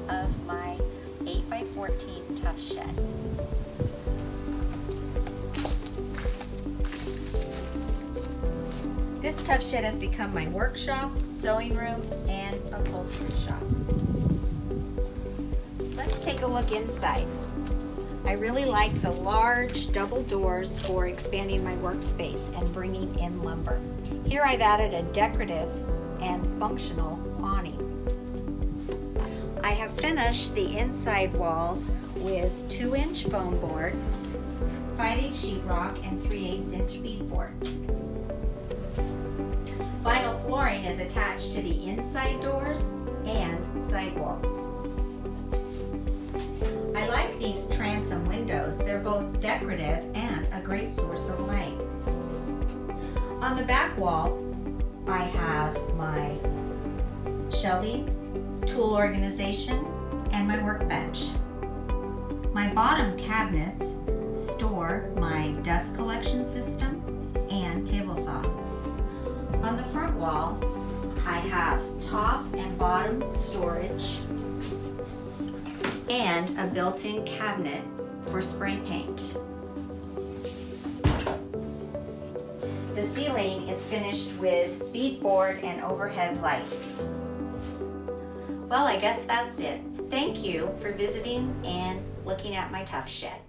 of my 8x14 tough shed. This tough shed has become my workshop, sewing room, and upholstery shop. Let's take a look inside. I really like the large double doors for expanding my workspace and bringing in lumber. Here I've added a decorative and functional awning. I have finished the inside walls with 2-inch foam board, 5/8 sheetrock, and 3/8 inch beadboard. Vinyl flooring is attached to the inside doors and side walls. I like these transom windows. They're both decorative and a great source of light. On the back wall, I have my shelving, tool organization, and my workbench. My bottom cabinets store my dust collection system and table saw. On the front wall, I have top and bottom storage and a built-in cabinet for spray paint. The ceiling is finished with beadboard and overhead lights. Well, I guess that's it. Thank you for visiting and looking at my tough shed.